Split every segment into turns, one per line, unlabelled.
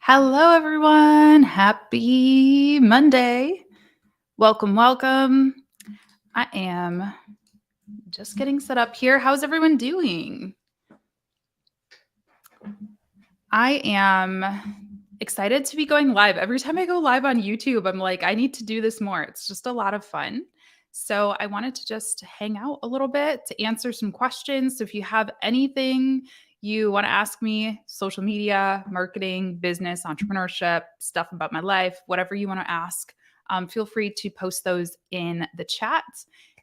Hello, everyone. Happy Monday. Welcome, welcome. I am just getting set up here. How's everyone doing? I am excited to be going live. Every time I go live on YouTube, I'm like, I need to do this more. It's just a lot of fun. So I wanted to just hang out a little bit to answer some questions. So if you have anything you want to ask me, social media, marketing, business, entrepreneurship, stuff about my life, whatever you want to ask, feel free to post those in the chat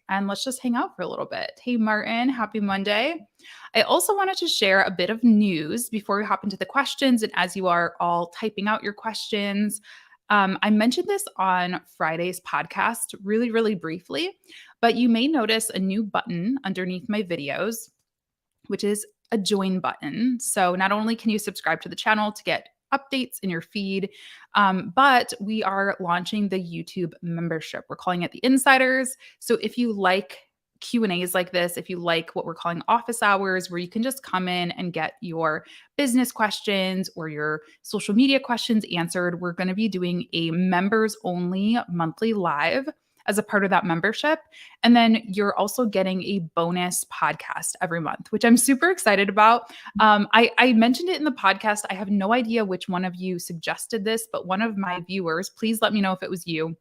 and let's just hang out for a little bit. Hey, Martin, happy Monday. I also wanted to share a bit of news before we hop into the questions. And as you are all typing out your questions, I mentioned this on Friday's podcast really, really briefly, but you may notice a new button underneath my videos, which is a join button. So not only can you subscribe to the channel to get updates in your feed, but we are launching the YouTube membership. We're calling it the Insiders. So if you like Q&As like this, if you like what we're calling office hours, where you can just come in and get your business questions or your social media questions answered, we're going to be doing a members only monthly live as a part of that membership. And then you're also getting a bonus podcast every month, which I'm super excited about. I mentioned it in the podcast. I have no idea which one of you suggested this, but one of my viewers, please let me know if it was you.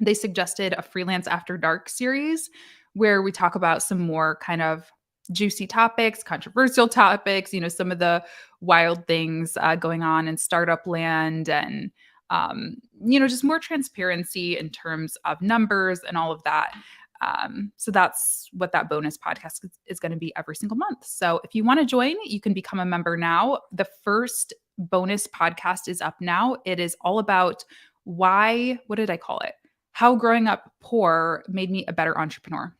They suggested a Freelance After Dark series where we talk about some more kind of juicy topics, controversial topics, some of the wild things going on in startup land and just more transparency in terms of numbers and all of that. So that's what that bonus podcast is going to be every single month. So if you want to join, you can become a member now. The first bonus podcast is up now. It is all about what did I call it? How growing up poor made me a better entrepreneur.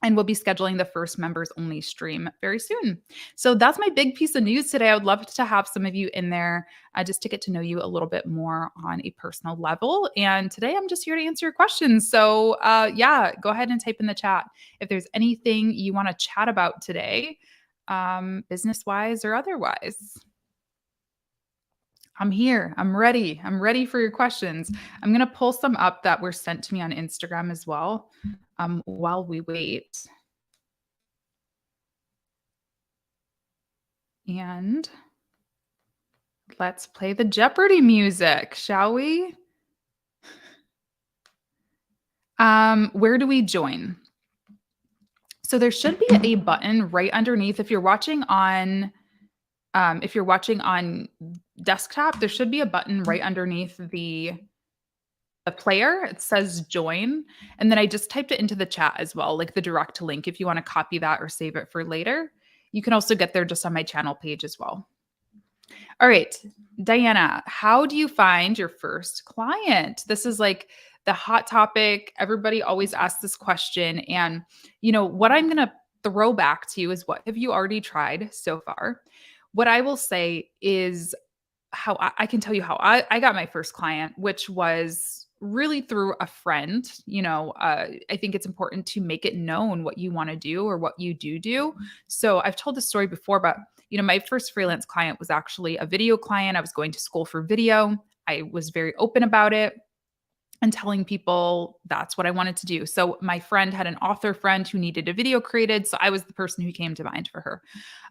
And we'll be scheduling the first members only stream very soon. So that's my big piece of news today. I would love to have some of you in there just to get to know you a little bit more on a personal level. And today I'm just here to answer your questions. So go ahead and type in the chat if there's anything you want to chat about today, business-wise or otherwise. I'm here. I'm ready. I'm ready for your questions. I'm going to pull some up that were sent to me on Instagram as well while we wait. And let's play the Jeopardy music, shall we? Where do we join? So there should be a button right underneath. If you're watching on desktop, there should be a button right underneath the player. It says join. And then I just typed it into the chat as well, like the direct link if you want to copy that or save it for later. You can also get there just on my channel page as well. All right, Diana, how do you find your first client? This is like the hot topic. Everybody always asks this question. And, what I'm going to throw back to you is what have you already tried so far? What I will say is how I can tell you how I got my first client, which was really through a friend. I think it's important to make it known what you want to do or what you do. So I've told this story before, but my first freelance client was actually a video client. I was going to school for video. I was very open about it and telling people that's what I wanted to do. So my friend had an author friend who needed a video created. So I was the person who came to mind for her.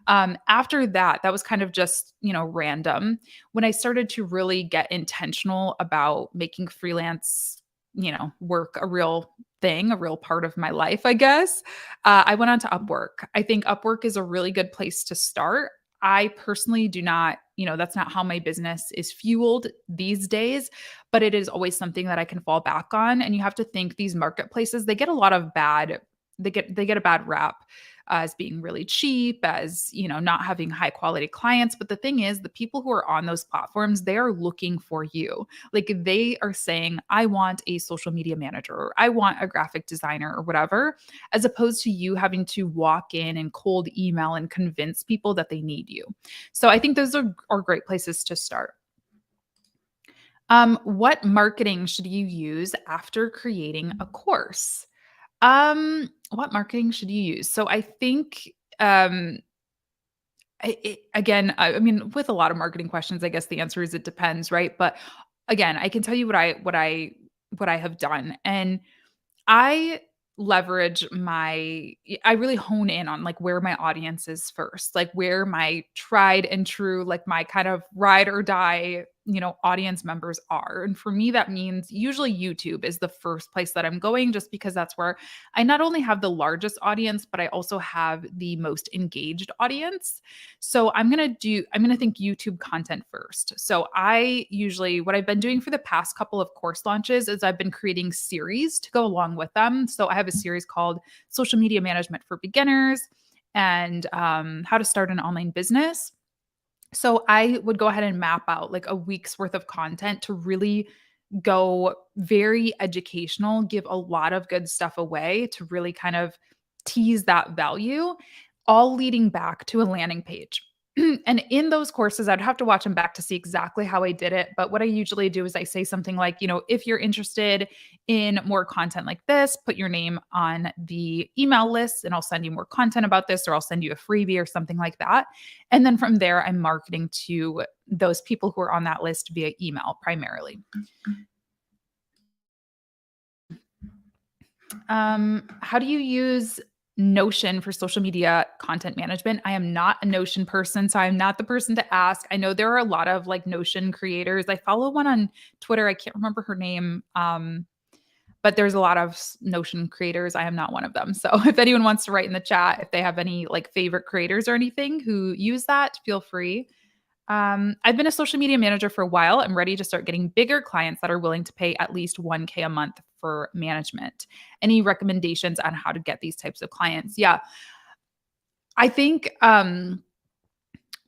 After that was kind of just, random. When I started to really get intentional about making freelance, work a real thing, a real part of my life, I guess, I went on to Upwork. I think Upwork is a really good place to start. I personally do not, that's not how my business is fueled these days, but it is always something that I can fall back on. And you have to think these marketplaces, they get a bad rap as being really cheap, as, not having high quality clients. But the thing is, the people who are on those platforms, they are looking for you. Like they are saying, I want a social media manager, or I want a graphic designer or whatever, as opposed to you having to walk in and cold email and convince people that they need you. So I think those are great places to start. What marketing should you use after creating a course? What marketing should you use? So I think I mean, with a lot of marketing questions, I guess the answer is it depends, right? But again, I can tell you what I have done, and I leverage I really hone in on, like, where my audience is first, like, where my tried and true, like, my kind of ride or die, audience members are, and for me, that means usually YouTube is the first place that I'm going just because that's where I not only have the largest audience, but I also have the most engaged audience. So I'm gonna think YouTube content first. So what I've been doing for the past couple of course launches is I've been creating series to go along with them. So I have a series called Social Media Management for Beginners and How to Start an Online Business. So I would go ahead and map out like a week's worth of content to really go very educational, give a lot of good stuff away to really kind of tease that value, all leading back to a landing page. And in those courses, I'd have to watch them back to see exactly how I did it. But what I usually do is I say something like, if you're interested in more content like this, put your name on the email list and I'll send you more content about this, or I'll send you a freebie or something like that. And then from there, I'm marketing to those people who are on that list via email primarily. How do you use Notion for social media content management? I am not a Notion person, so I'm not the person to ask. I know there are a lot of like Notion creators. I follow one on Twitter. I can't remember her name. But there's a lot of Notion creators. I am not one of them. So if anyone wants to write in the chat, if they have any like favorite creators or anything who use that, feel free. I've been a social media manager for a while. I'm ready to start getting bigger clients that are willing to pay at least 1K a month for management. Any recommendations on how to get these types of clients? Yeah, I think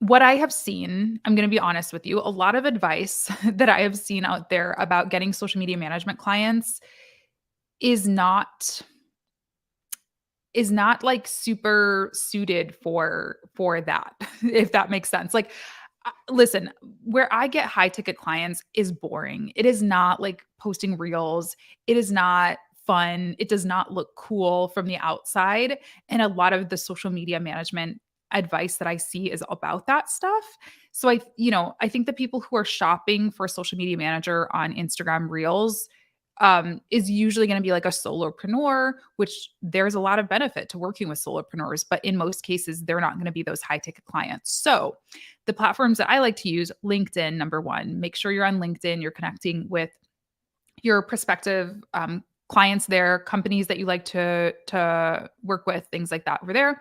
what I have seen, I'm going to be honest with you, a lot of advice that I have seen out there about getting social media management clients is not like super suited for that, if that makes sense. Like, listen, where I get high ticket clients is boring. It is not like posting reels. It is not fun. It does not look cool from the outside. And a lot of the social media management advice that I see is about that stuff. So I think the people who are shopping for a social media manager on Instagram Reels is usually going to be like a solopreneur, which there's a lot of benefit to working with solopreneurs, but in most cases, they're not going to be those high ticket clients. So the platforms that I like to use, LinkedIn, number one, make sure you're on LinkedIn, you're connecting with your prospective clients there, companies that you like to work with, things like that over there.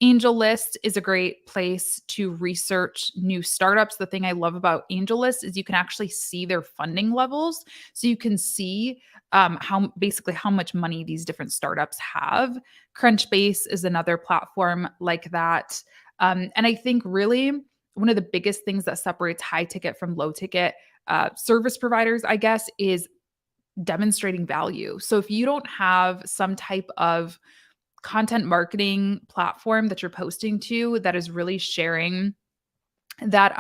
Angel List is a great place to research new startups. The thing I love about Angel List is you can actually see their funding levels. So you can see how much money these different startups have. Crunchbase is another platform like that. And I think really one of the biggest things that separates high ticket from low ticket service providers, I guess, is demonstrating value. So if you don't have some type of content marketing platform that you're posting to that is really sharing that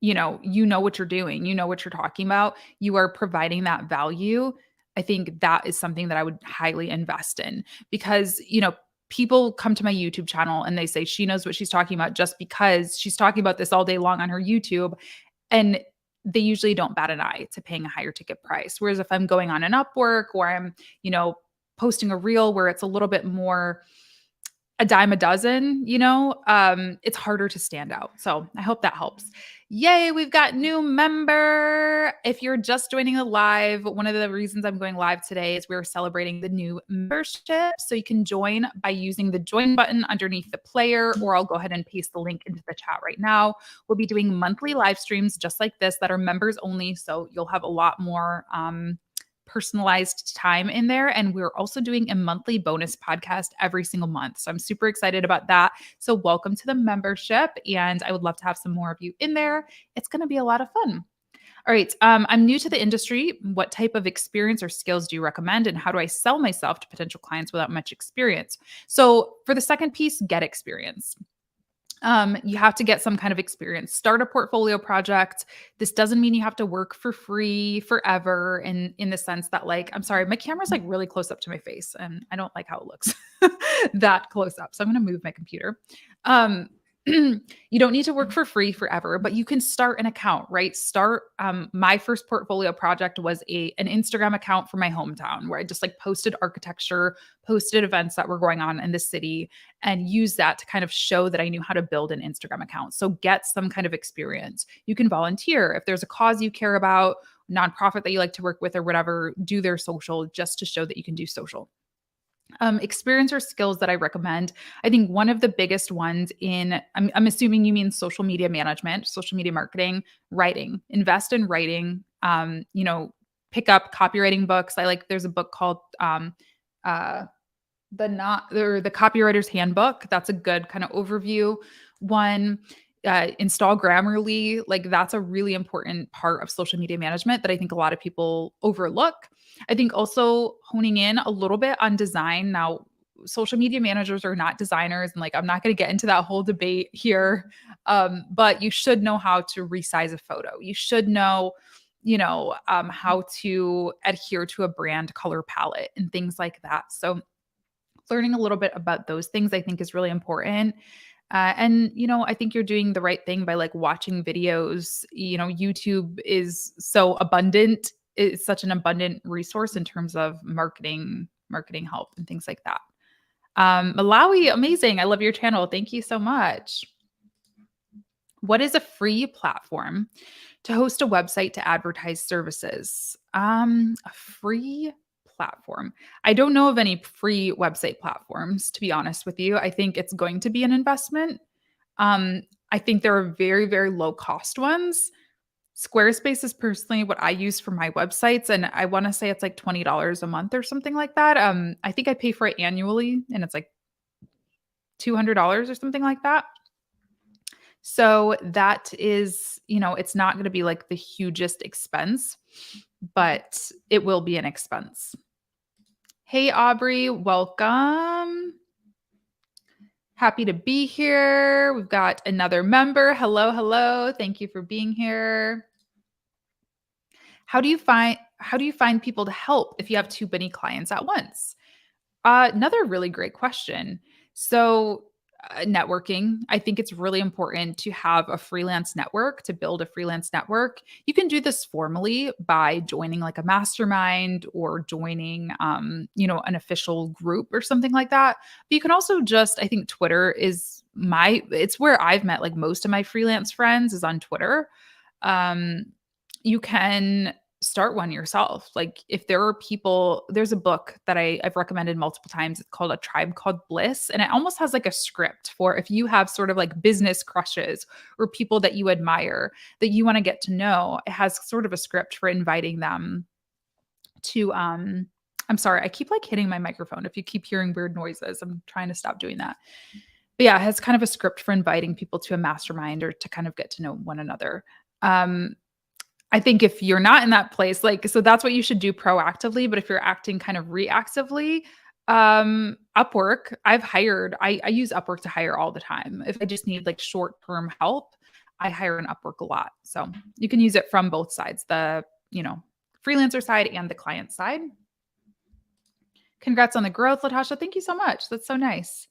you know what you're doing, you know what you're talking about, you are providing that value, I think that is something that I would highly invest in because, people come to my YouTube channel and they say she knows what she's talking about just because she's talking about this all day long on her YouTube. And they usually don't bat an eye to paying a higher ticket price. Whereas if I'm going on an Upwork or I'm, posting a reel where it's a little bit more a dime a dozen, it's harder to stand out. So I hope that helps. Yay, we've got new member. If you're just joining the live, one of the reasons I'm going live today is we're celebrating the new membership. So you can join by using the join button underneath the player, or I'll go ahead and paste the link into the chat right now. We'll be doing monthly live streams just like this that are members only. So you'll have a lot more personalized time in there. And we're also doing a monthly bonus podcast every single month. So I'm super excited about that. So welcome to the membership. And I would love to have some more of you in there. It's going to be a lot of fun. All right. I'm new to the industry. What type of experience or skills do you recommend? And how do I sell myself to potential clients without much experience? So for the second piece, get experience. You have to get some kind of experience. Start a portfolio project. This doesn't mean you have to work for free forever in the sense that, like, I'm sorry, my camera's like really close up to my face and I don't like how it looks that close up. So I'm going to move my computer. You don't need to work for free forever, but you can start an account, right? Start. My first portfolio project was an Instagram account for my hometown where I just like posted architecture, posted events that were going on in the city, and use that to kind of show that I knew how to build an Instagram account. So get some kind of experience. You can volunteer if there's a cause you care about, nonprofit that you like to work with or whatever, do their social just to show that you can do social. Experience or skills that I recommend. I think one of the biggest ones I'm assuming you mean social media management, social media marketing, writing. Invest in writing. Pick up copywriting books. There's a book called uh, the Copywriter's Handbook. That's a good kind of overview one. Install Grammarly. Like that's a really important part of social media management that I think a lot of people overlook. I think also honing in a little bit on design. Now, social media managers are not designers, and like I'm not going to get into that whole debate here. But you should know how to resize a photo. You should know, how to adhere to a brand color palette and things like that. So learning a little bit about those things I think is really important. I think you're doing the right thing by like watching videos. YouTube is so abundant. It's such an abundant resource in terms of marketing help and things like that. Malawi, amazing. I love your channel. Thank you so much. What is a free platform to host a website to advertise services? A free platform. I don't know of any free website platforms, to be honest with you. I think it's going to be an investment. I think there are very, very low cost ones. Squarespace is personally what I use for my websites, and I want to say it's like $20 a month or something like that. I think I pay for it annually, and it's like $200 or something like that. So that is, it's not going to be like the hugest expense, but it will be an expense. Hey, Aubrey, welcome. Happy to be here. We've got another member. Hello, hello. Thank you for being here. How do you find people to help if you have too many clients at once? Another really great question. So, networking. I think it's really important to have a freelance network, to build a freelance network. You can do this formally by joining like a mastermind or joining, an official group or something like that. But you can also I think Twitter is it's where I've met like most of my freelance friends is on Twitter. You can start one yourself. Like if there are people, there's a book that I've recommended multiple times. It's called A Tribe Called Bliss. And it almost has like a script for if you have sort of like business crushes or people that you admire that you want to get to know. It has sort of a script for inviting them to I'm sorry, I keep like hitting my microphone. If you keep hearing weird noises, I'm trying to stop doing that. But yeah, it has kind of a script for inviting people to a mastermind or to kind of get to know one another. I think if you're not in that place, so that's what you should do proactively. But if you're acting kind of reactively, Upwork, I use Upwork to hire all the time. If I just need like short-term help, I hire an Upwork a lot. So you can use it from both sides, the, freelancer side and the client side. Congrats on the growth, Latasha. Thank you so much. That's so nice.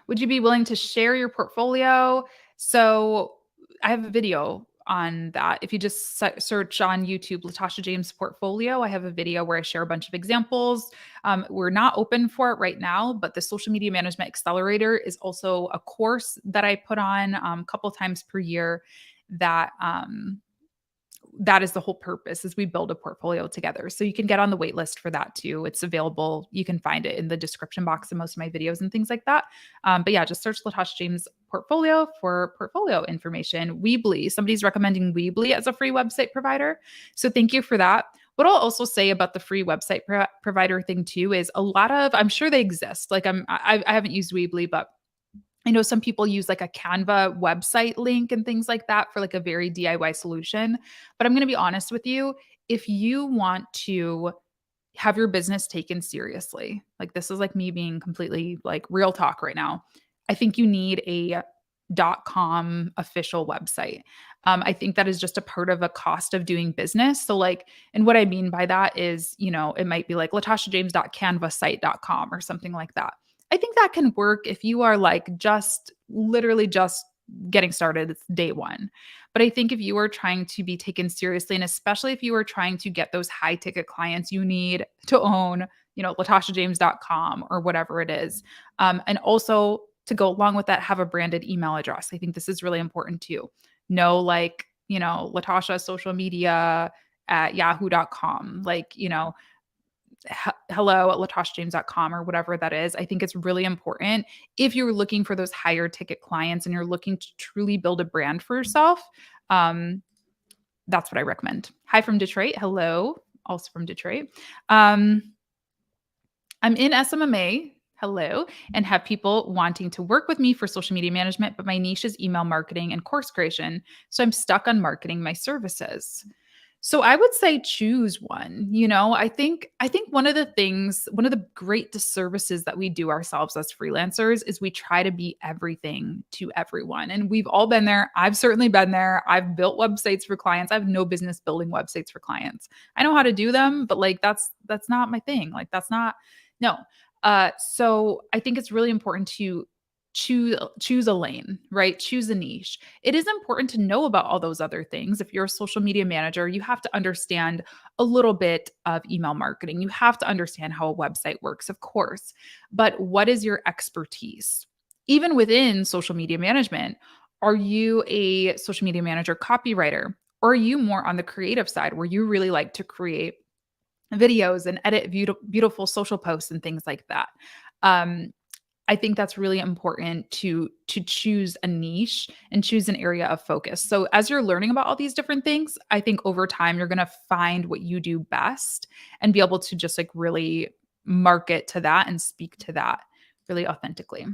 Would you be willing to share your portfolio? So I have a video on that. If you just search on YouTube, Latasha James Portfolio, I have a video where I share a bunch of examples. We're not open for it right now, but the Social Media Management Accelerator is also a course that I put on a couple times per year that is the whole purpose is we build a portfolio together. So you can get on the wait list for that too. It's available. You can find it in the description box of most of my videos and things like that. But yeah, just search Latasha James Portfolio for portfolio information. Weebly, somebody's recommending Weebly as a free website provider. So thank you for that. What I'll also say about the free website provider thing too is I'm sure they exist. Like I haven't used Weebly, but I know some people use like a Canva website link and things like that for like a very DIY solution. But I'm going to be honest with you. If you want to have your business taken seriously, like this is like me being completely like real talk right now, I think you need a .com official website. I think that is just a part of a cost of doing business. So and what I mean by that is, it might be like latashajames.canvasite.com or something like that. I think that can work if you are like just literally just getting started. It's day one. But I think if you are trying to be taken seriously, and especially if you are trying to get those high ticket clients, you need to own, latashajames.com or whatever it is. And also to go along with that, have a branded email address. I think this is really important too. No, like, Latasha social media at yahoo.com. Like, hello at latashajames.com or whatever that is. I think it's really important if you're looking for those higher ticket clients and you're looking to truly build a brand for yourself. Um, that's what I recommend. Hi from Detroit. Hello, also from Detroit. Um, I'm in SMMA. Hello, and have people wanting to work with me for social media management, but my niche is email marketing and course creation. So I'm stuck on marketing my services. So I would say choose one. I think one of the great disservices that we do ourselves as freelancers is we try to be everything to everyone. And we've all been there. I've certainly been there. I've built websites for clients. I have no business building websites for clients. I know how to do them, but like that's not my thing. Like that's not no. So I think it's really important to choose a lane, right? Choose a niche. It is important to know about all those other things. If you're a social media manager, you have to understand a little bit of email marketing. You have to understand how a website works, of course. But what is your expertise? Even within social media management, are you a social media manager copywriter? Or are you more on the creative side where you really like to create videos and edit beautiful social posts and things like that? Um, I think that's really important to choose a niche and choose an area of focus. So as you're learning about all these different things, I think over time you're going to find what you do best and be able to just like really market to that and speak to that really authentically.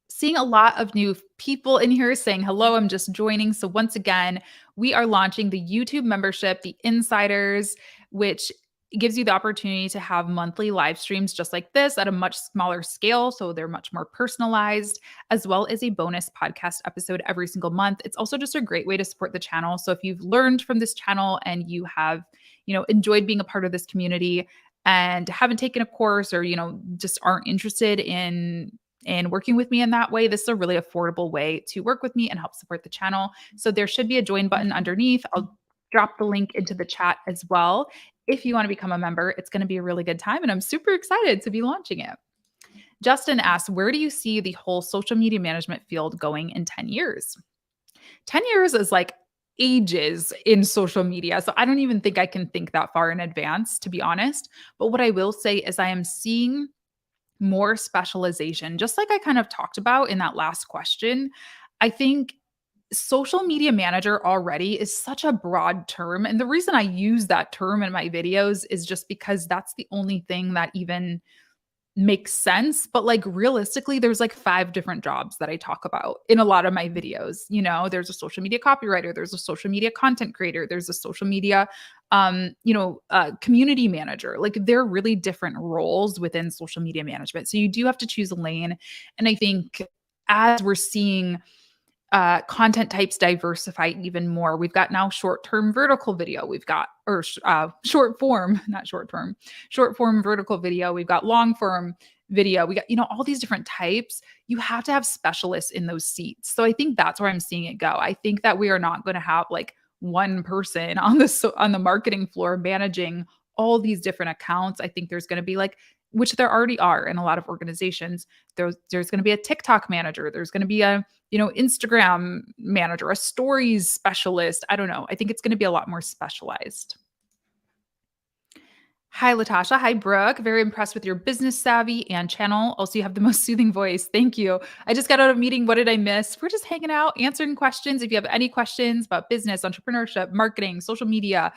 Seeing a lot of new people in here saying hello. I'm just joining. So once again, we are launching the YouTube membership, the Insiders, which gives you the opportunity to have monthly live streams just like this at a much smaller scale. So they're much more personalized, as well as a bonus podcast episode every single month. It's also just a great way to support the channel. So if you've learned from this channel and you have, enjoyed being a part of this community and haven't taken a course or, just aren't interested in working with me in that way, this is a really affordable way to work with me and help support the channel. So there should be a join button underneath. I'll drop the link into the chat as well. If you want to become a member, it's going to be a really good time. And I'm super excited to be launching it. Justin asks, where do you see the whole social media management field going in 10 years? 10 years is like ages in social media. So I don't even think I can think that far in advance, to be honest. But what I will say is I am seeing more specialization, just like I kind of talked about in that last question. I think social media manager already is such a broad term. And the reason I use that term in my videos is just because that's the only thing that even makes sense. But like realistically, there's like 5 different jobs that I talk about in a lot of my videos. There's a social media copywriter, there's a social media content creator, there's a social media community manager. Like they're really different roles within social media management. So you do have to choose a lane. And I think as we're seeing content types diversify even more. We've got now short-term vertical video. We've got, or short form, not short-term, short form vertical video. We've got long form video. We got, all these different types. You have to have specialists in those seats. So I think that's where I'm seeing it go. I think that we are not going to have like one person on the marketing floor managing all these different accounts. I think there's going to be like, which there already are in a lot of organizations. There's going to be a TikTok manager. There's going to be a, Instagram manager, a stories specialist. I don't know. I think it's going to be a lot more specialized. Hi, Latasha. Hi, Brooke. Very impressed with your business savvy and channel. Also, you have the most soothing voice. Thank you. I just got out of a meeting. What did I miss? We're just hanging out, answering questions. If you have any questions about business, entrepreneurship, marketing, social media,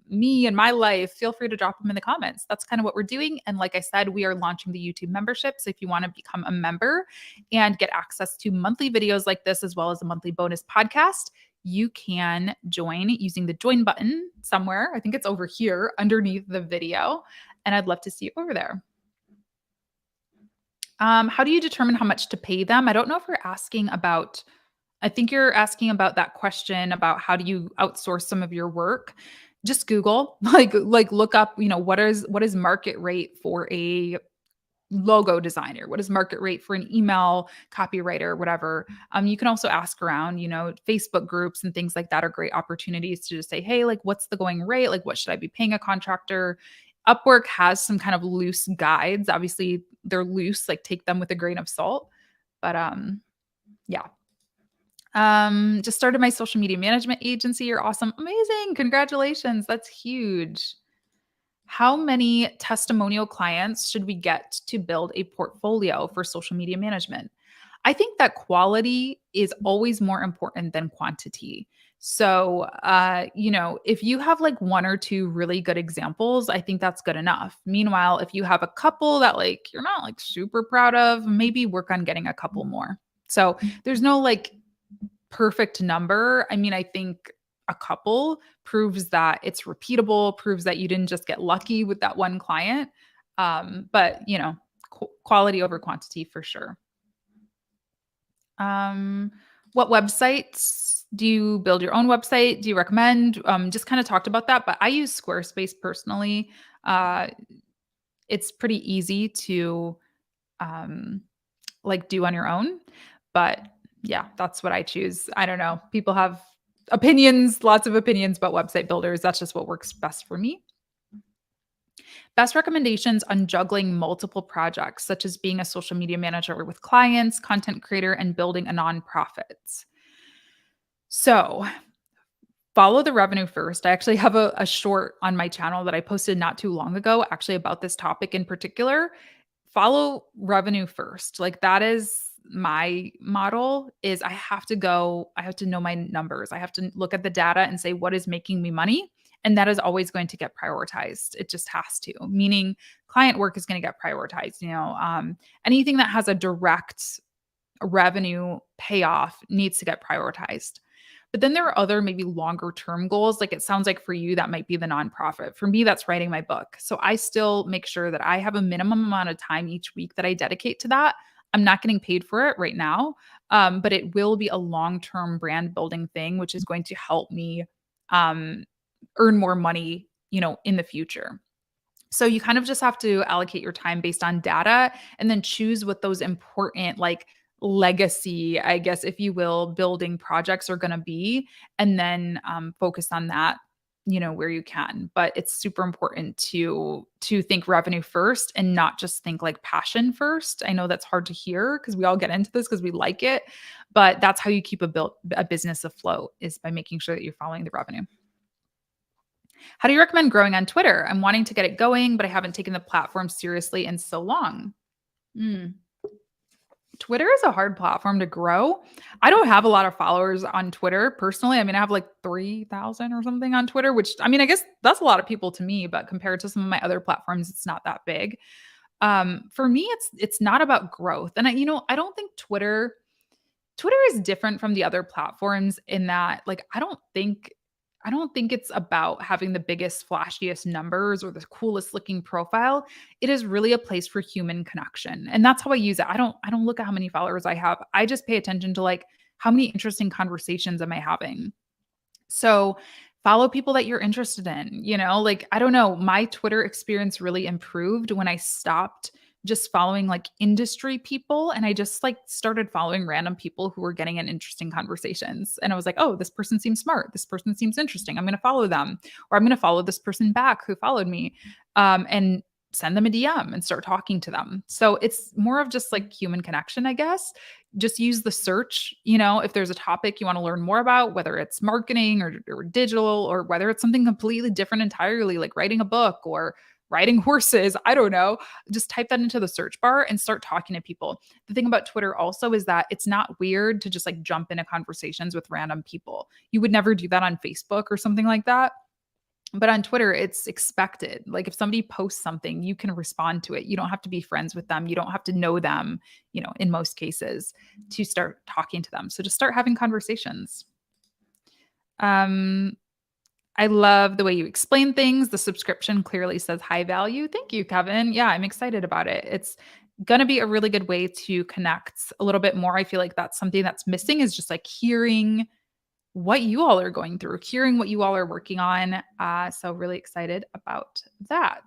me and my life, feel free to drop them in the comments. That's kind of what we're doing. And like I said, we are launching the YouTube membership. So if you want to become a member and get access to monthly videos like this, as well as a monthly bonus podcast, you can join using the join button somewhere. I think it's over here underneath the video. And I'd love to see you over there. How do you determine how much to pay them? I don't know if you're asking about, I think you're asking about that question about how do you outsource some of your work. Just Google, like look up, what is market rate for a logo designer? What is market rate for an email copywriter, whatever? You can also ask around, Facebook groups and things like that are great opportunities to just say, hey, like, what's the going rate? Like, what should I be paying a contractor? Upwork has some kind of loose guides. Obviously, they're loose, like take them with a grain of salt. But yeah. Just started my social media management agency. You're awesome. Amazing. Congratulations. That's huge. How many testimonial clients should we get to build a portfolio for social media management? I think that quality is always more important than quantity. So, if you have like one or two really good examples, I think that's good enough. Meanwhile, if you have a couple that like you're not like super proud of, maybe work on getting a couple more. So, there's no like perfect number. I mean, I think a couple proves that it's repeatable, proves that you didn't just get lucky with that one client. But quality over quantity for sure. What websites do you build your own website? Do you recommend? Just kind of talked about that, but I use Squarespace personally. Uh, it's pretty easy to um, like do on your own. But yeah, that's what I choose. I don't know. People have opinions, lots of opinions about website builders. That's just what works best for me. Best recommendations on juggling multiple projects, such as being a social media manager with clients, content creator, and building a nonprofit. So, follow the revenue first. I actually have a short on my channel that I posted not too long ago, actually about this topic in particular. Follow revenue first. Like that is my model is I have to know my numbers. I have to look at the data and say what is making me money. And that is always going to get prioritized. It just has to, meaning client work is going to get prioritized. Anything that has a direct revenue payoff needs to get prioritized. But then there are other maybe longer term goals. Like it sounds like for you, that might be the nonprofit. For me, that's writing my book. So I still make sure that I have a minimum amount of time each week that I dedicate to that. I'm not getting paid for it right now, but it will be a long term brand building thing, which is going to help me um, earn more money, in the future. So you kind of just have to allocate your time based on data and then choose what those important like legacy, I guess, if you will, building projects are going to be, and then focus on that, where you can. But it's super important to think revenue first and not just think like passion first. I know that's hard to hear because we all get into this because we like it, but that's how you keep a business afloat is by making sure that you're following the revenue. How do you recommend growing on Twitter? I'm wanting to get it going, but I haven't taken the platform seriously in so long. Mm. Twitter is a hard platform to grow. I don't have a lot of followers on Twitter personally. I mean, I have like 3,000 or something on Twitter, which I mean, I guess that's a lot of people to me, but compared to some of my other platforms, it's not that big. For me, it's not about growth. And I don't think Twitter is different from the other platforms in that like I don't think it's about having the biggest flashiest numbers or the coolest looking profile. It is really a place for human connection. And that's how I use it. I don't look at how many followers I have. I just pay attention to like how many interesting conversations am I having. So follow people that you're interested in, like I don't know, my Twitter experience really improved when I stopped just following like industry people and I just like started following random people who were getting in interesting conversations. And I was like, "Oh, this person seems smart. This person seems interesting. I'm going to follow them." Or I'm going to follow this person back who followed me. And send them a DM and start talking to them. So it's more of just like human connection, I guess. Just use the search, if there's a topic you want to learn more about, whether it's marketing or digital, or whether it's something completely different entirely, like writing a book or riding horses, I don't know, just type that into the search bar and start talking to people. The thing about Twitter also is that it's not weird to just like jump into conversations with random people. You would never do that on Facebook or something like that. But on Twitter, it's expected. Like if somebody posts something, you can respond to it. You don't have to be friends with them. You don't have to know them, in most cases to start talking to them. So just start having conversations. Um, I love the way you explain things. The subscription clearly says high value. Thank you, Kevin. Yeah, I'm excited about it. It's going to be a really good way to connect a little bit more. I feel like that's something that's missing is just like hearing what you all are going through, hearing what you all are working on. So really excited about that.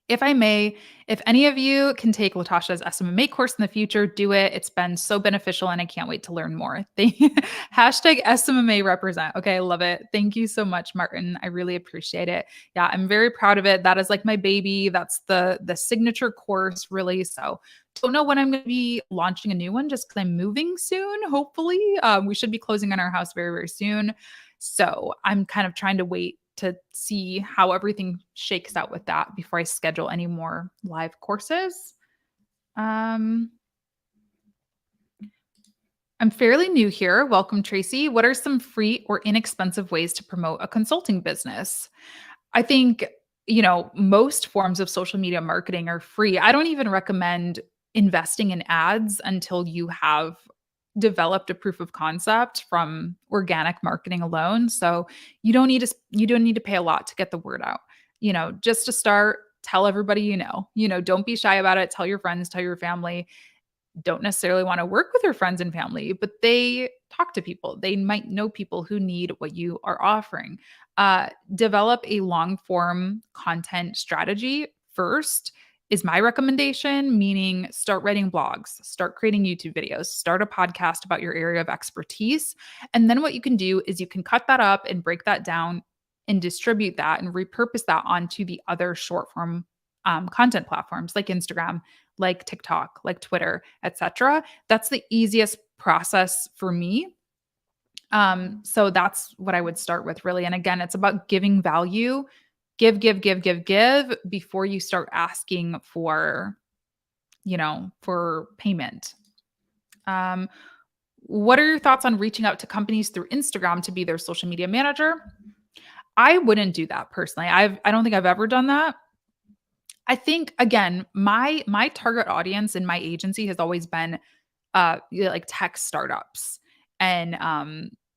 If I may, if any of you can take Latasha's SMMA course in the future, do it. It's been so beneficial and I can't wait to learn more. Hashtag SMMA represent. Okay, I love it. Thank you so much, Martin. I really appreciate it. Yeah, I'm very proud of it. That is like my baby. That's the signature course, really. So don't know when I'm going to be launching a new one just because I'm moving soon, hopefully. We should be closing on our house very, very soon. So I'm kind of trying to wait to see how everything shakes out with that before I schedule any more live courses. Um, I'm fairly new here. Welcome, Tracy. What are some free or inexpensive ways to promote a consulting business? I think, most forms of social media marketing are free. I don't even recommend investing in ads until you have developed a proof of concept from organic marketing alone. So you don't need to pay a lot to get the word out. Just to start, tell everybody don't be shy about it. Tell your friends, tell your family. Don't necessarily want to work with their friends and family, but they talk to people. They might know people who need what you are offering. Develop a long form content strategy first, is my recommendation, meaning start writing blogs, start creating YouTube videos, start a podcast about your area of expertise. And then what you can do is you can cut that up and break that down and distribute that and repurpose that onto the other short form content platforms like Instagram, like TikTok, like Twitter, etc. That's the easiest process for me. So that's what I would start with, really. And again, it's about giving value. Give before you start asking for payment. Um, what are your thoughts on reaching out to companies through Instagram to be their social media manager? I wouldn't do that personally. I don't think I've ever done that. I think, again, my target audience in my agency has always been like tech startups and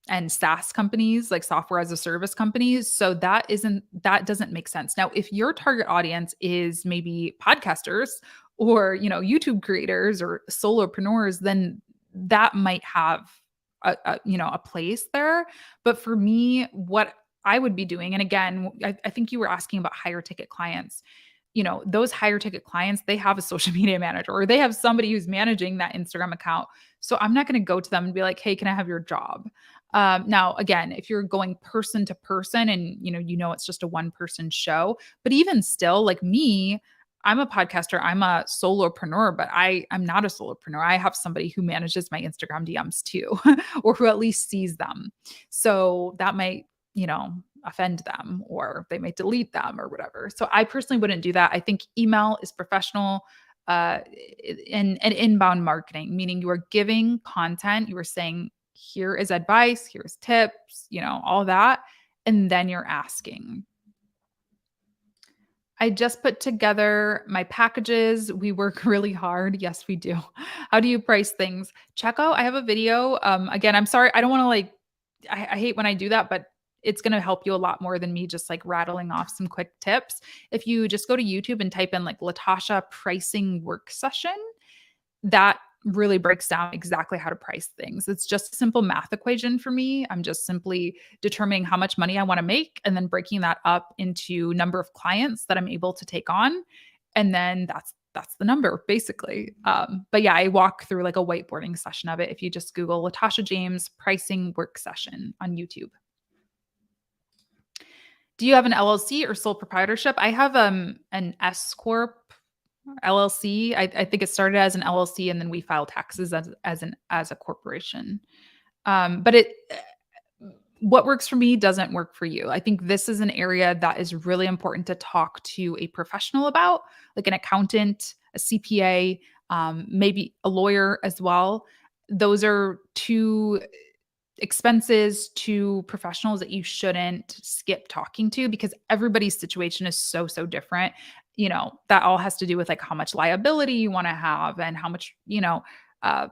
and SaaS companies, like software as a service companies. So that doesn't make sense. Now, if your target audience is maybe podcasters or YouTube creators or solopreneurs, then that might have a place there. But for me, what I would be doing, and again, I think you were asking about higher ticket clients. Those higher ticket clients, they have a social media manager or they have somebody who's managing that Instagram account. So I'm not going to go to them and be like, hey, can I have your job? Now, again, if you're going person to person and it's just a one person show, but even still, like me, I'm a podcaster, I'm a solopreneur, but I'm not a solopreneur. I have somebody who manages my Instagram DMs too, or who at least sees them. So that might, offend them or they might delete them or whatever. So I personally wouldn't do that. I think email is professional uh and inbound marketing, meaning you are giving content, you are saying, here is advice, here's tips, all that, and then you're asking. I just put together my packages. We work really hard. Yes, we do. How do you price things? Checkout, I have a video. Again, I'm sorry. I don't want to I hate when I do that, but it's going to help you a lot more than me just like rattling off some quick tips. If you just go to YouTube and type in like Latasha pricing work session, that really breaks down exactly how to price things. It's just a simple math equation for me. I'm just simply determining how much money I want to make and then breaking that up into number of clients that I'm able to take on. And then that's the number basically. But yeah, I walk through like a whiteboarding session of it. If you just Google Latasha James pricing work session on YouTube. Do you have an LLC or sole proprietorship? I have an S corp LLC. I think it started as an LLC and then we file taxes as a corporation. But what works for me doesn't work for you. I think this is an area that is really important to talk to a professional about, like an accountant, a CPA, maybe a lawyer as well. Those are two expenses to professionals that you shouldn't skip talking to because everybody's situation is so different. That all has to do with like how much liability you want to have and how much, uh,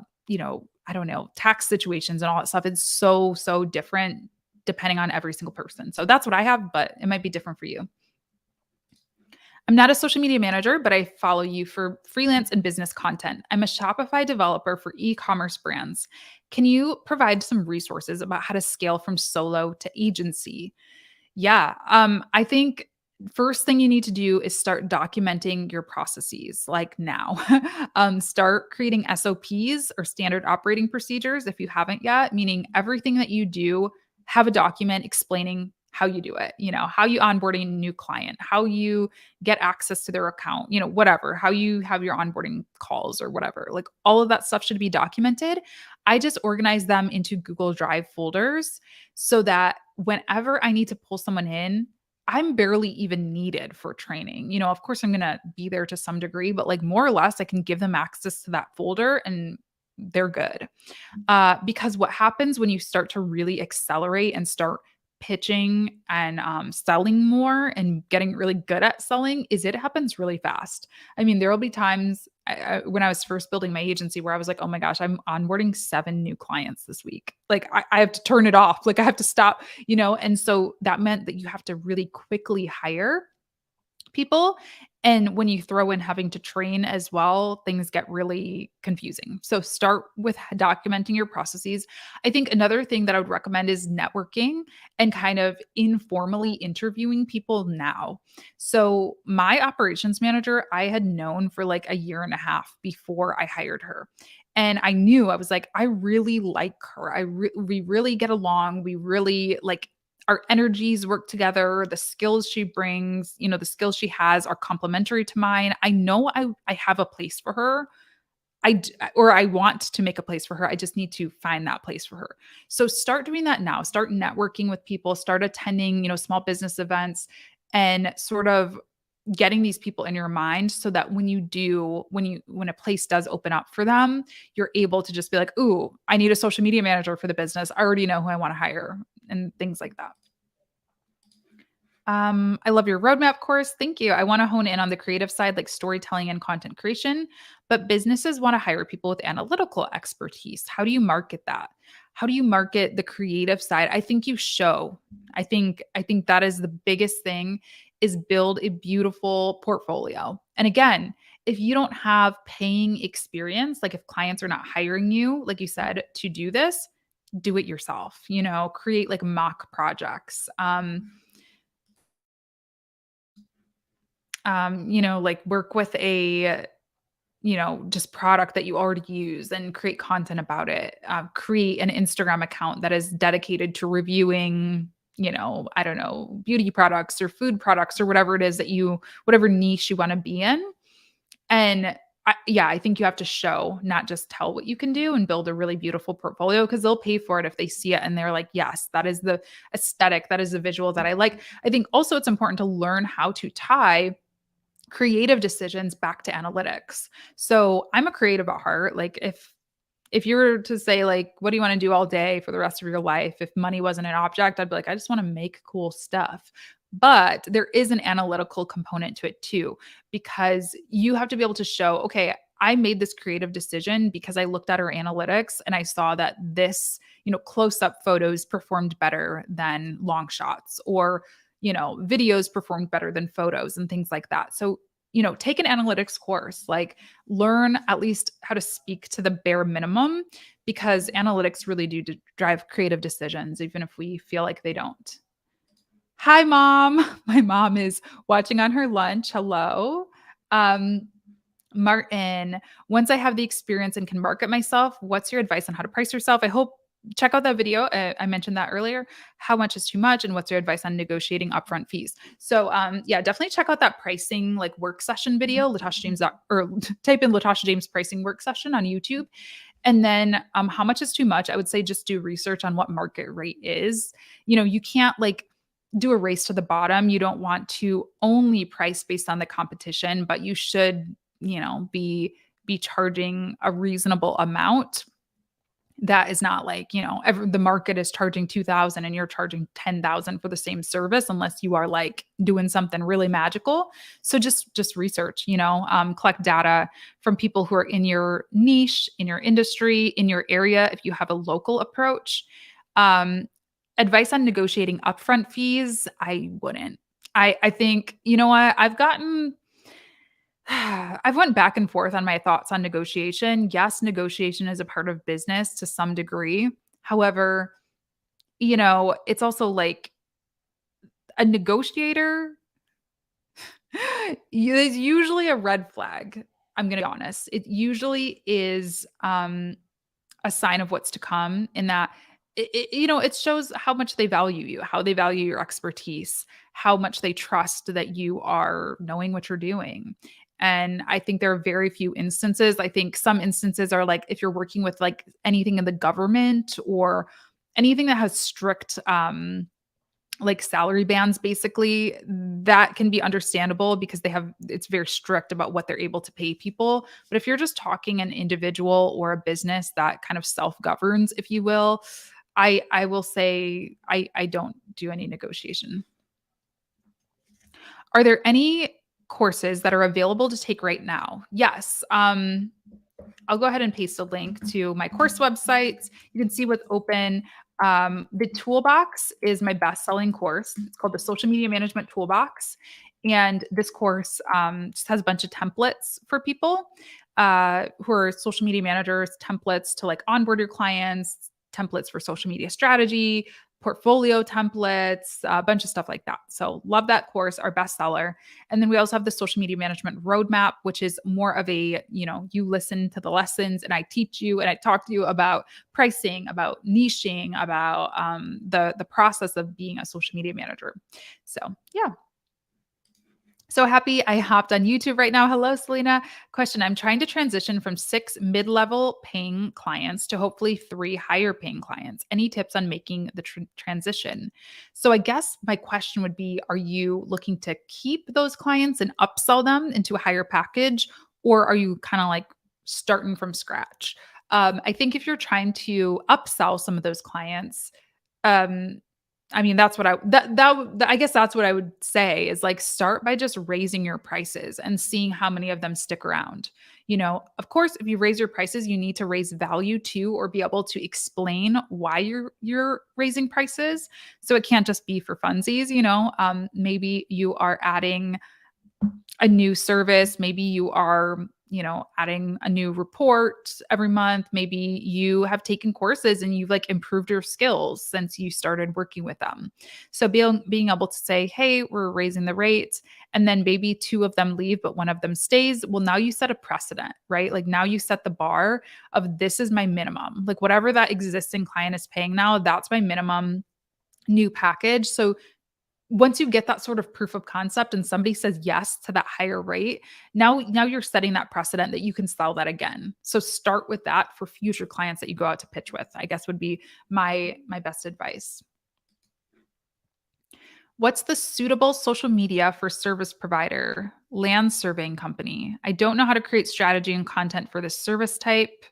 I don't know, tax situations and all that stuff. It's so different depending on every single person. So that's what I have, but it might be different for you. I'm not a social media manager, but I follow you for freelance and business content. I'm a Shopify developer for e-commerce brands. Can you provide some resources about how to scale from solo to agency? Yeah, I think First thing you need to do is start documenting your processes, like now. Start creating SOPs or standard operating procedures if you haven't yet, meaning everything that you do, have a document explaining how you do it, how you onboarding a new client, how you get access to their account, whatever, how you have your onboarding calls or whatever. Like all of that stuff should be documented. I just organize them into Google Drive folders so that whenever I need to pull someone in, I'm barely even needed for training. Of course, I'm going to be there to some degree, but like more or less, I can give them access to that folder and they're good. Because what happens when you start to really accelerate and start pitching and selling more and getting really good at selling is it happens really fast. I mean, there will be times when I was first building my agency where I was like, oh my gosh, I'm onboarding 7 new clients this week. Like I have to turn it off. Like I have to stop, And so that meant that you have to really quickly hire people. And when you throw in having to train as well, things get really confusing. So start with documenting your processes. I think another thing that I would recommend is networking and kind of informally interviewing people now. So my operations manager, I had known for like a year and a half before I hired her. And I knew I was like, I really like her. We really get along. We really like our energies work together. The skills she brings, the skills she has are complementary to mine. I know I have a place for her. Or I want to make a place for her. I just need to find that place for her. So start doing that now. Start networking with people, start attending, small business events and sort of getting these people in your mind so that when a place does open up for them, you're able to just be like, "Ooh, I need a social media manager for the business. I already know who I want to hire." And things like that. I love your roadmap course. Thank you. I want to hone in on the creative side, like storytelling and content creation, but businesses want to hire people with analytical expertise. How do you market that? How do you market the creative side? I think you show. I think that is the biggest thing is build a beautiful portfolio. And again, if you don't have paying experience, like if clients are not hiring you, like you said, to do this, do it yourself, create like mock projects. Like work with a, just product that you already use and create content about it. Create an Instagram account that is dedicated to reviewing, I don't know, beauty products or food products or whatever it is whatever niche you want to be in. And I think you have to show, not just tell what you can do and build a really beautiful portfolio because they'll pay for it if they see it and they're like, yes, that is the aesthetic, that is the visual that I like. I think also it's important to learn how to tie creative decisions back to analytics. So I'm a creative at heart. Like if you were to say like, what do you want to do all day for the rest of your life? If money wasn't an object, I'd be like, I just want to make cool stuff. But there is an analytical component to it too, because you have to be able to show, okay, I made this creative decision because I looked at our analytics and I saw that this, close up photos performed better than long shots or, videos performed better than photos and things like that. So, take an analytics course, like learn at least how to speak to the bare minimum because analytics really do drive creative decisions, even if we feel like they don't. Hi, mom. My mom is watching on her lunch. Hello. Um, Martin, once I have the experience and can market myself, what's your advice on how to price yourself? I hope check out that video. I mentioned that earlier. How much is too much, and what's your advice on negotiating upfront fees? So, yeah, definitely check out that pricing like work session video. Latasha James or type in Latasha James pricing work session on YouTube. And then, how much is too much? I would say just do research on what market rate is. You can't like do a race to the bottom. You don't want to only price based on the competition, but you should, be charging a reasonable amount that is not like, the market is charging 2,000 and you're charging 10,000 for the same service unless you are like doing something really magical. So just research, collect data from people who are in your niche, in your industry, in your area if you have a local approach. Advice on negotiating upfront fees, I wouldn't. I think, you know what? I've went back and forth on my thoughts on negotiation. Yes, negotiation is a part of business to some degree. However, it's also like a negotiator. It's usually a red flag. I'm gonna be honest. It usually is, a sign of what's to come in that it shows how much they value you, how they value your expertise, how much they trust that you are knowing what you're doing. And I think there are very few instances. I think some instances are like if you're working with like anything in the government or anything that has strict like salary bands basically, that can be understandable because it's very strict about what they're able to pay people. But if you're just talking an individual or a business that kind of self-governs, if you will, I will say I don't do any negotiation. Are there any courses that are available to take right now? Yes. I'll go ahead and paste a link to my course websites. You can see what's open. The Toolbox is my best-selling course. It's called the Social Media Management Toolbox, and this course just has a bunch of templates for people who are social media managers. Templates to like onboard your clients, templates for social media strategy, portfolio templates, a bunch of stuff like that. So love that course, our bestseller. And then we also have the social media management roadmap, which is more of a, you listen to the lessons and I teach you and I talk to you about pricing, about niching, about the process of being a social media manager. So yeah. So happy I hopped on YouTube right now. Hello, Selena. Question: I'm trying to transition from 6 mid-level paying clients to hopefully 3 higher paying clients. Any tips on making the transition? So I guess my question would be, are you looking to keep those clients and upsell them into a higher package, or are you kind of like starting from scratch? I think if you're trying to upsell some of those clients, um, I mean, that's what I I guess that's what I would say is like start by just raising your prices and seeing how many of them stick around. Of course, if you raise your prices, you need to raise value too, or be able to explain why you're raising prices. So it can't just be for funsies. Maybe you are adding a new service. Maybe you are, adding a new report every month. Maybe you have taken courses and you've like improved your skills since you started working with them. So being able to say, hey, we're raising the rates, and then maybe 2 of them leave, but 1 of them stays. Well, now you set a precedent, right? Like now you set the bar of this is my minimum. Like whatever that existing client is paying now, that's my minimum new package. So once you get that sort of proof of concept and somebody says yes to that higher rate, now you're setting that precedent that you can sell that again. So start with that for future clients that you go out to pitch with, I guess would be my best advice. What's the suitable social media for service provider? Land surveying company. I don't know how to create strategy and content for this service type.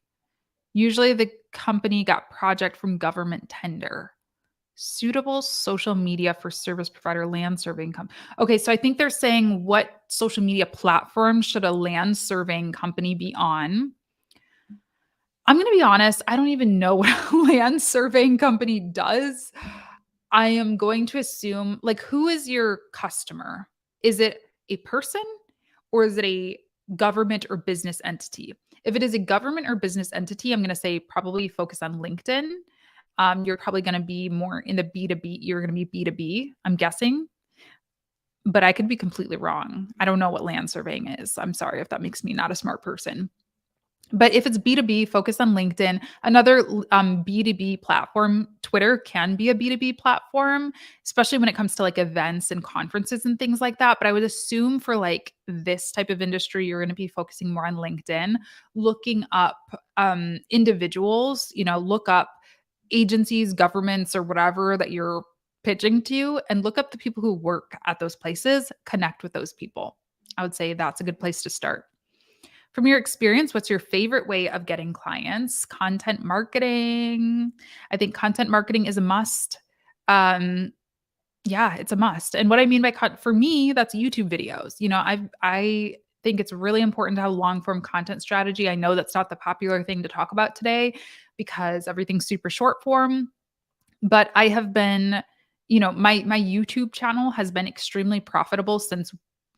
Usually the company got project from government tender. Suitable social media for service provider land surveying company. Okay, so I think they're saying what social media platform should a land surveying company be on? I'm going to be honest, I don't even know what a land surveying company does. I am going to assume like who is your customer? Is it a person or is it a government or business entity? If it is a government or business entity, I'm going to say probably focus on LinkedIn. You're probably going to be more in the B2B. You're going to be B2B, I'm guessing, but I could be completely wrong. I don't know what land surveying is. I'm sorry if that makes me not a smart person. But if it's B2B, focus on LinkedIn. Another B2B platform, Twitter can be a B2B platform, especially when it comes to like events and conferences and things like that. But I would assume for like this type of industry, you're going to be focusing more on LinkedIn, looking up individuals, look up agencies, governments, or whatever that you're pitching to, and look up the people who work at those places, connect with those people. I would say that's a good place to start. From your experience, what's your favorite way of getting clients? Content marketing. I think content marketing is a must. Um, yeah, it's a must. And what I mean by for me, that's YouTube videos. I think it's really important to have long form content strategy. I know that's not the popular thing to talk about today because everything's super short form, but I have been, my YouTube channel has been extremely profitable since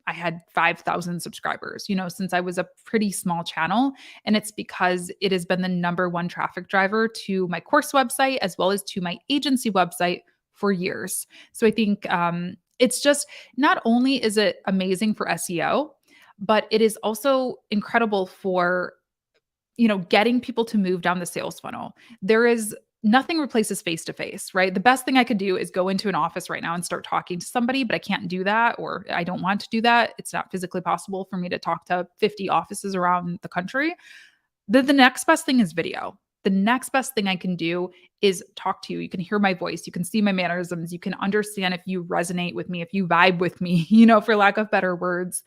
I had 5,000 subscribers, since I was a pretty small channel. And it's because it has been the number one traffic driver to my course website as well as to my agency website for years. So I think It's just not only is it amazing for SEO, but it is also incredible for, getting people to move down the sales funnel. There is nothing replaces face to face, right? The best thing I could do is go into an office right now and start talking to somebody, but I can't do that, or I don't want to do that. It's not physically possible for me to talk to 50 offices around the country. The next best thing is video. The next best thing I can do is talk to you. You can hear my voice. You can see my mannerisms. You can understand if you resonate with me, if you vibe with me, for lack of better words.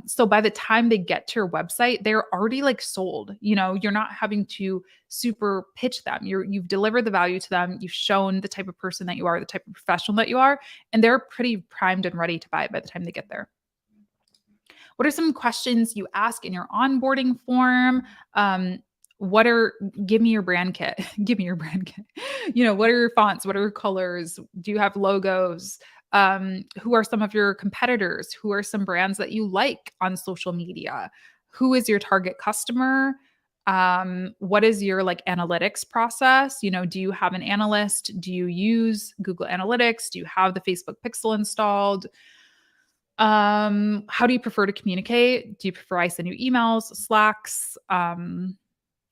So by the time they get to your website, they're already like sold. You're not having to super pitch them. You've delivered the value to them. You've shown the type of person that you are, the type of professional that you are, and they're pretty primed and ready to buy it by the time they get there. What are some questions you ask in your onboarding form? Um, Give me your brand kit. Give me your brand kit. What are your fonts? What are your colors? Do you have logos? Who are some of your competitors? Who are some brands that you like on social media? Who is your target customer? What is your like analytics process? Do you have an analyst? Do you use Google Analytics? Do you have the Facebook Pixel installed? How do you prefer to communicate? Do you prefer I send you emails, Slacks,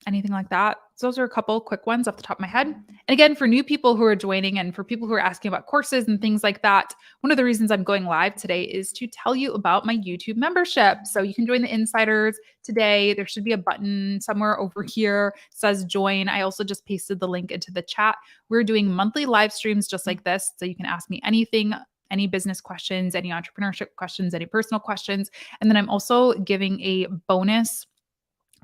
anything like that? So those are a couple quick ones off the top of my head. And again, for new people who are joining and for people who are asking about courses and things like that, one of the reasons I'm going live today is to tell you about my YouTube membership. So you can join the insiders today. There should be a button somewhere over here that says join. I also just pasted the link into the chat. We're doing monthly live streams just like this. So you can ask me anything, any business questions, any entrepreneurship questions, any personal questions. And then I'm also giving a bonus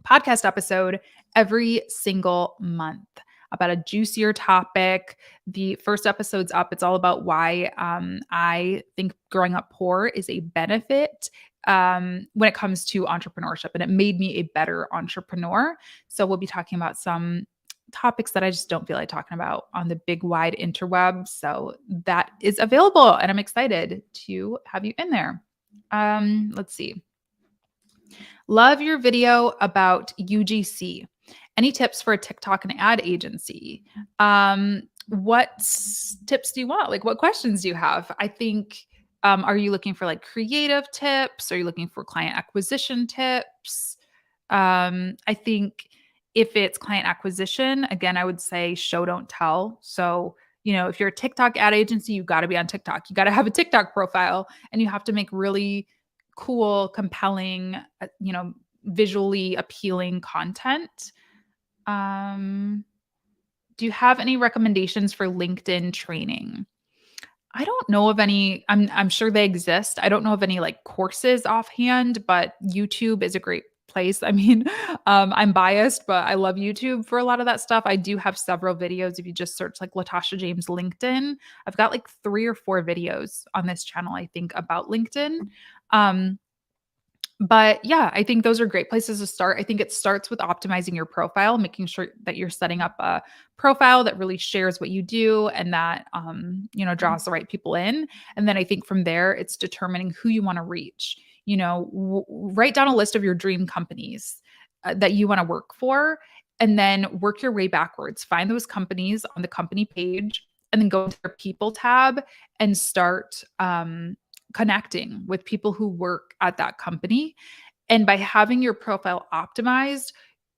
podcast episode every single month about a juicier topic. The first episode's up. It's all about why I think growing up poor is a benefit when it comes to entrepreneurship. And it made me a better entrepreneur. So we'll be talking about some topics that I just don't feel like talking about on the big wide interweb. So that is available and I'm excited to have you in there. Let's see. Love your video about UGC. Any tips for a TikTok and ad agency? What tips do you want? Like what questions do you have? I think, are you looking for like creative tips? Are you looking for client acquisition tips? I think if it's client acquisition, again, I would say show, don't tell. So, if you're a TikTok ad agency, you got to be on TikTok. You got to have a TikTok profile and you have to make really cool, compelling, visually appealing content. Do you have any recommendations for LinkedIn training? I don't know of any. I'm sure they exist. I don't know of any like courses offhand, but YouTube is a great place. I mean, I'm biased, but I love YouTube for a lot of that stuff. I do have several videos. If you just search like Latasha James LinkedIn, I've got like 3 or 4 videos on this channel, I think, about LinkedIn. But yeah, I think those are great places to start. I think it starts with optimizing your profile, making sure that you're setting up a profile that really shares what you do and that, draws the right people in. And then I think from there, it's determining who you want to reach. Write down a list of your dream companies that you want to work for, and then work your way backwards. Find those companies on the company page, and then go into their people tab and start connecting with people who work at that company. And by having your profile optimized,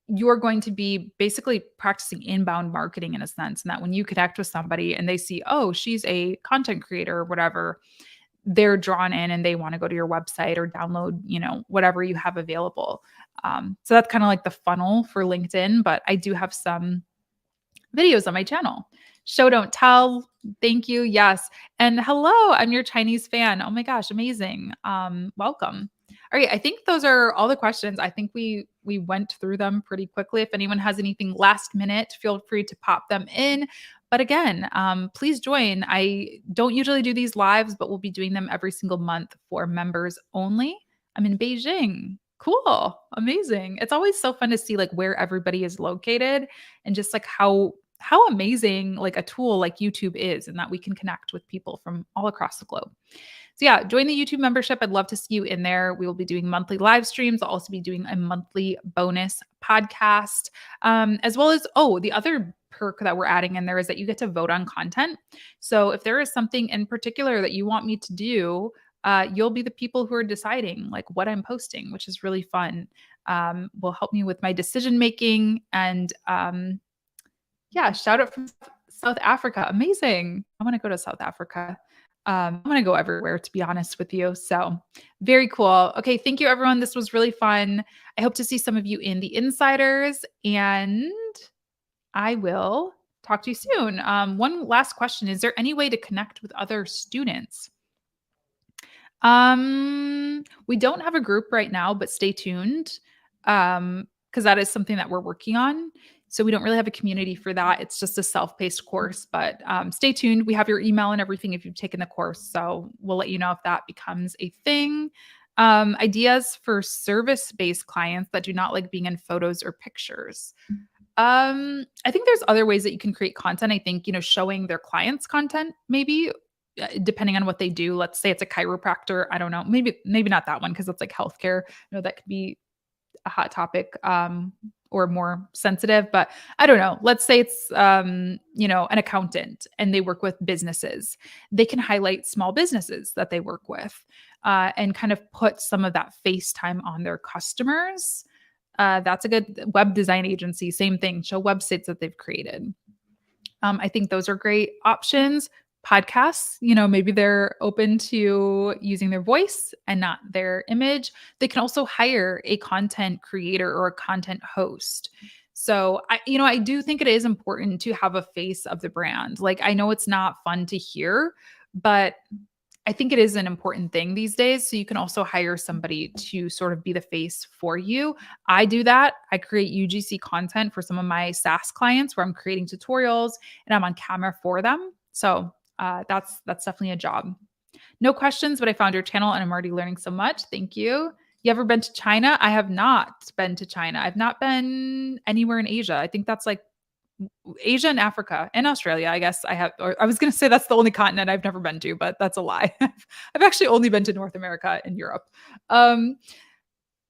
you're going to be basically practicing inbound marketing in a sense. And that when you connect with somebody and they see, oh, she's a content creator or whatever, they're drawn in and they want to go to your website or download, whatever you have available. So that's kind of like the funnel for LinkedIn, but I do have some videos on my channel. Show, don't tell. Thank you. Yes. And hello, I'm your Chinese fan. Oh my gosh, amazing. Welcome. All right. I think those are all the questions. I think we went through them pretty quickly. If anyone has anything last minute, feel free to pop them in. But again, please join. I don't usually do these lives, but we'll be doing them every single month for members only. I'm in Beijing. Cool. Amazing. It's always so fun to see like where everybody is located and just like how amazing like a tool like YouTube is and that we can connect with people from all across the globe. So yeah, join the YouTube membership. I'd love to see you in there. We will be doing monthly live streams. I'll also be doing a monthly bonus podcast, as well as, oh, the other perk that we're adding in there is that you get to vote on content. So if there is something in particular that you want me to do, you'll be the people who are deciding like what I'm posting, which is really fun. Will help me with my decision making and yeah, shout out from South Africa. Amazing. I want to go to South Africa. I want to go everywhere, to be honest with you. So, very cool. Okay, thank you, everyone. This was really fun. I hope to see some of you in the insiders, and I will talk to you soon. One last question: is there any way to connect with other students? We don't have a group right now, but stay tuned. Because that is something that we're working on. So we don't really have a community for that. It's just a self-paced course, but stay tuned. We have your email and everything if you've taken the course. So we'll let you know if that becomes a thing. Ideas for service-based clients that do not like being in photos or pictures. I think there's other ways that you can create content. I think, showing their clients content, maybe depending on what they do. Let's say it's a chiropractor. I don't know. Maybe not that one because it's like healthcare. That could be a hot topic or more sensitive, but I don't know. Let's say it's an accountant and they work with businesses. They can highlight small businesses that they work with and kind of put some of that face time on their customers. That's a good web design agency. Same thing. Show websites that they've created. I think those are great options. Podcasts, maybe they're open to using their voice and not their image. They can also hire a content creator or a content host. So I do think it is important to have a face of the brand. Like, I know it's not fun to hear, but I think it is an important thing these days. So you can also hire somebody to sort of be the face for you. I do that. I create UGC content for some of my SaaS clients where I'm creating tutorials and I'm on camera for them. So that's definitely a job. No questions, but I found your channel and I'm already learning so much. Thank you. You ever been to China? I have not been to China. I've not been anywhere in Asia. I think that's like Asia and Africa and Australia, I guess I have, or I was going to say that's the only continent I've never been to, but that's a lie. I've actually only been to North America and Europe. Um,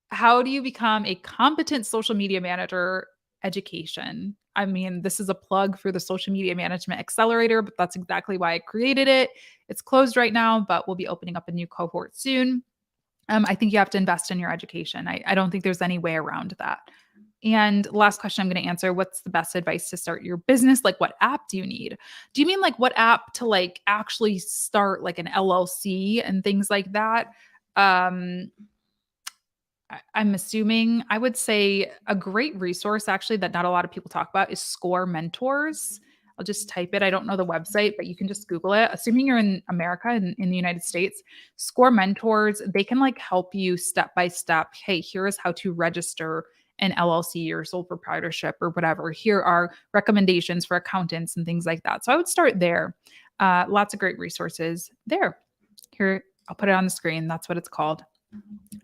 how do you become a competent social media manager? Education. I mean, this is a plug for the Social Media Management Accelerator, but that's exactly why I created it. It's closed right now, but we'll be opening up a new cohort soon. I think you have to invest in your education. I don't think there's any way around that. And last question I'm going to answer, what's the best advice to start your business? Like, what app do you need? Do you mean like what app to like actually start like an LLC and things like that? I'm assuming I would say a great resource actually that not a lot of people talk about is Score Mentors. I'll just type it. I don't know the website, but you can just Google it. Assuming you're in America and in the United States, Score Mentors, they can like help you step by step. Hey, here is how to register an LLC or sole proprietorship or whatever. Here are recommendations for accountants and things like that. So I would start there. Lots of great resources there. Here, I'll put it on the screen. That's what it's called.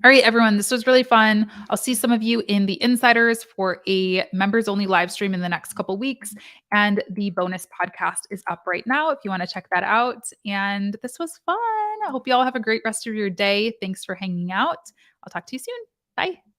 All right, everyone, this was really fun. I'll see some of you in the insiders for a members only live stream in the next couple weeks. And the bonus podcast is up right now if you want to check that out. And this was fun. I hope you all have a great rest of your day. Thanks for hanging out. I'll talk to you soon. Bye.